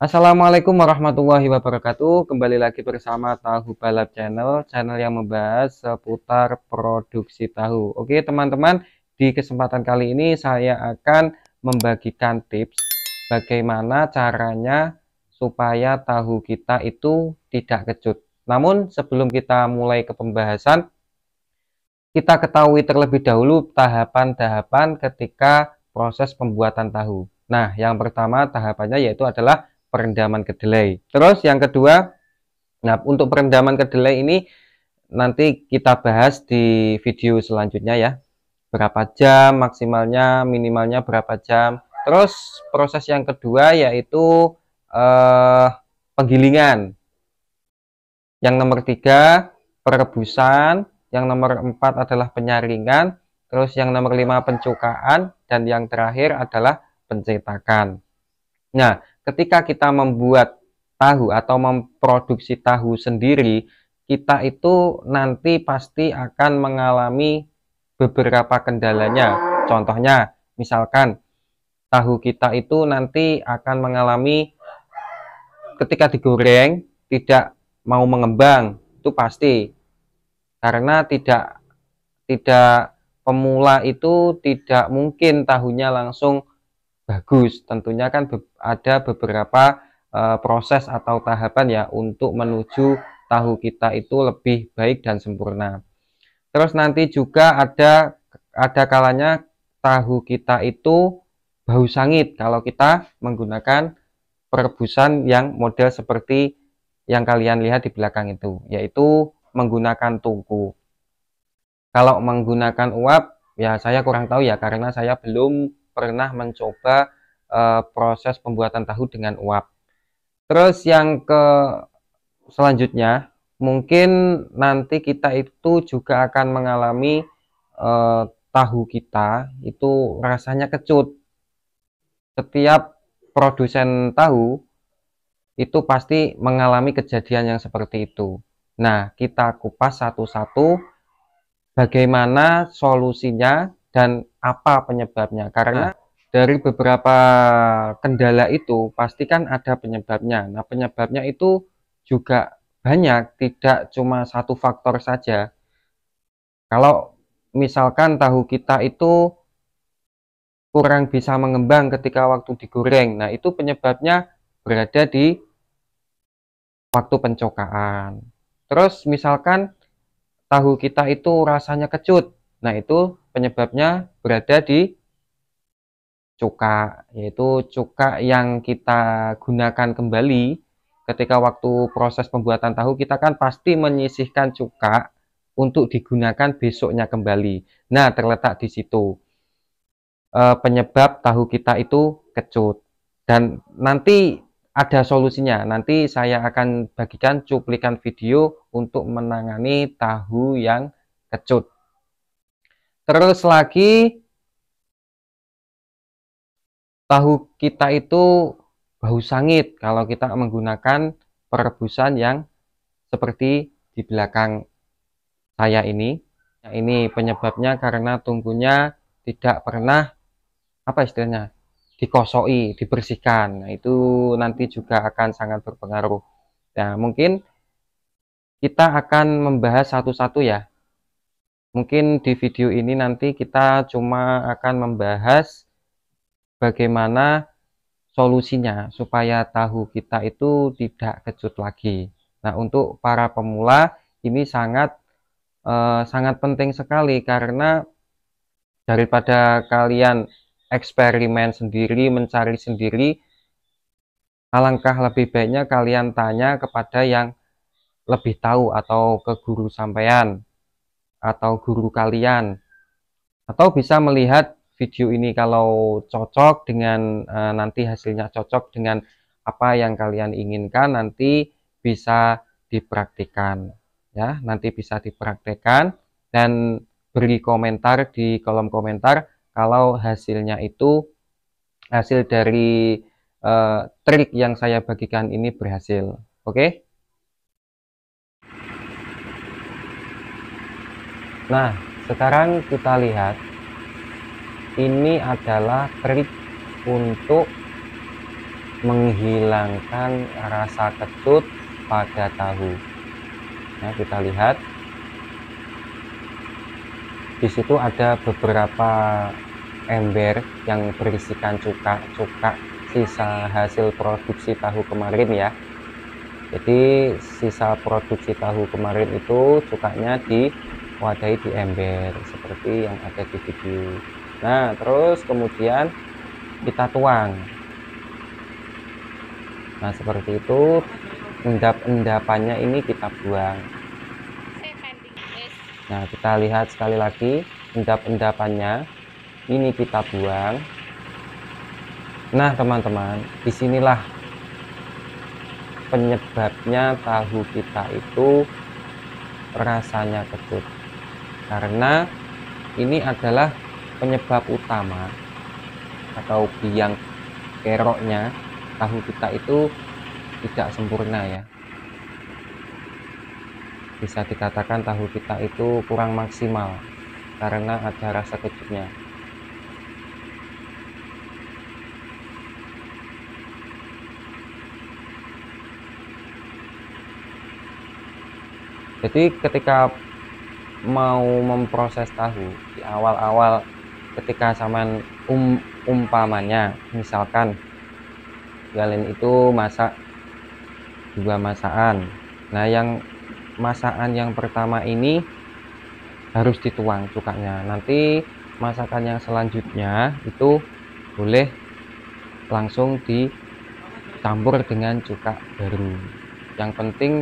Assalamualaikum warahmatullahi wabarakatuh. Kembali lagi bersama Tahu Balap channel yang membahas seputar produksi tahu. Oke, teman-teman, di kesempatan kali ini saya akan membagikan tips bagaimana caranya supaya tahu kita itu tidak kecut. Namun sebelum kita mulai ke pembahasan, kita ketahui terlebih dahulu tahapan-tahapan ketika proses pembuatan tahu. Nah, yang pertama tahapannya yaitu adalah perendaman kedelai. Terus yang kedua, nah untuk perendaman kedelai ini nanti kita bahas di video selanjutnya ya. Berapa jam maksimalnya, minimalnya berapa jam. Terus proses yang kedua yaitu penggilingan. Yang nomor 3 perebusan, yang nomor 4 adalah penyaringan, terus yang nomor 5 pencukaan, dan yang terakhir adalah pencetakan. Nah, ketika kita membuat tahu atau memproduksi tahu sendiri, kita itu nanti pasti akan mengalami beberapa kendalanya. Contohnya, misalkan tahu kita itu nanti akan mengalami ketika digoreng tidak mau mengembang, itu pasti. Karena tidak pemula itu tidak mungkin tahunya langsung bagus. Tentunya kan ada beberapa proses atau tahapan ya untuk menuju tahu kita itu lebih baik dan sempurna. Terus nanti juga ada kalanya tahu kita itu bau sangit kalau kita menggunakan perebusan yang model seperti yang kalian lihat di belakang itu, yaitu menggunakan tungku. Kalau menggunakan uap, ya saya kurang tahu ya, karena saya belum pernah mencoba proses pembuatan tahu dengan uap. Terus yang selanjutnya, mungkin nanti kita itu juga akan mengalami tahu kita itu rasanya kecut. Setiap produsen tahu itu pasti mengalami kejadian yang seperti itu. Nah, kita kupas satu-satu bagaimana solusinya dan apa penyebabnya. Karena dari beberapa kendala itu pasti kan ada penyebabnya. Nah, penyebabnya itu juga banyak, tidak cuma satu faktor saja. Kalau misalkan tahu kita itu kurang bisa mengembang ketika waktu digoreng, nah itu penyebabnya berada di waktu pencokaan. Terus misalkan tahu kita itu rasanya kecut, nah itu penyebabnya berada di cuka, yaitu cuka yang kita gunakan kembali ketika waktu proses pembuatan tahu. Kita kan pasti menyisihkan cuka untuk digunakan besoknya kembali. Nah, terletak di situ penyebab tahu kita itu kecut. Dan nanti ada solusinya. Nanti saya akan bagikan cuplikan video untuk menangani tahu yang kecut. Terus lagi, tahu kita itu bau sangit kalau kita menggunakan perebusan yang seperti di belakang saya ini. Nah, ini penyebabnya karena tungkunya tidak pernah apa istilahnya dikosoi, dibersihkan. Nah, itu nanti juga akan sangat berpengaruh. Nah, mungkin kita akan membahas satu-satu ya. Mungkin di video ini nanti kita cuma akan membahas bagaimana solusinya supaya tahu kita itu tidak kecut lagi. Nah, untuk para pemula ini sangat penting sekali, karena daripada kalian eksperimen sendiri, mencari sendiri, alangkah lebih baiknya kalian tanya kepada yang lebih tahu, atau ke guru sampean atau guru kalian, atau bisa melihat video ini kalau cocok dengan nanti hasilnya cocok dengan apa yang kalian inginkan, nanti bisa dipraktikkan ya, nanti bisa dipraktikkan dan beri komentar di kolom komentar kalau hasilnya itu hasil dari trik yang saya bagikan ini berhasil. Oke. Nah, sekarang kita lihat, ini adalah trik untuk menghilangkan rasa kecut pada tahu. Nah, kita lihat di situ ada beberapa ember yang berisikan cuka sisa hasil produksi tahu kemarin ya. Jadi sisa produksi tahu kemarin itu cukanya diwadahi di ember seperti yang ada di video. Nah, terus kemudian kita tuang. Nah, seperti itu. Endap-endapannya ini kita buang. Nah, kita lihat sekali lagi endap-endapannya ini kita buang. Nah, teman-teman, disinilah penyebabnya tahu kita itu rasanya kecut, karena ini adalah penyebab utama atau biang keroknya tahu kita itu tidak sempurna ya. Bisa dikatakan tahu kita itu kurang maksimal karena ada rasa kecutnya. Jadi ketika mau memproses tahu di awal-awal, ketika zaman umpamanya misalkan kalian itu masak 2 masakan. Nah, yang masakan yang pertama ini harus dituang cukanya. Nanti masakan yang selanjutnya itu boleh langsung dicampur dengan cuka baru. Yang penting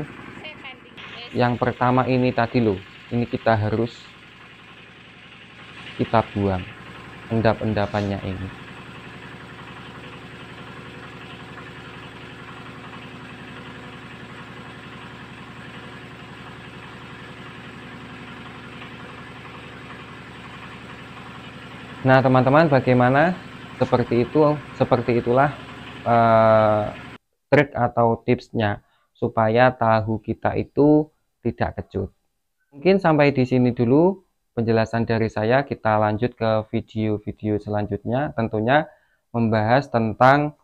yang pertama ini tadi loh, ini kita harus kita buang endap-endapannya ini. Nah, teman-teman, bagaimana? Seperti itulah trik atau tipsnya supaya tahu kita itu tidak kecut. Mungkin sampai di sini dulu penjelasan dari saya. Kita lanjut ke video-video selanjutnya, tentunya membahas tentang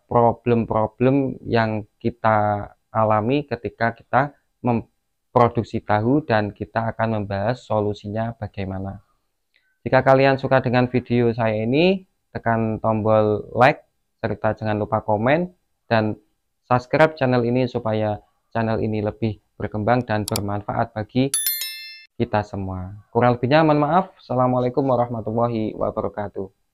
problem-problem yang kita alami ketika kita memproduksi tahu, dan kita akan membahas solusinya bagaimana. Jika kalian suka dengan video saya ini, tekan tombol like, serta jangan lupa komen dan subscribe channel ini supaya channel ini lebih berkembang dan bermanfaat bagi kita semua. Kurang lebihnya mohon maaf. Assalamualaikum warahmatullahi wabarakatuh.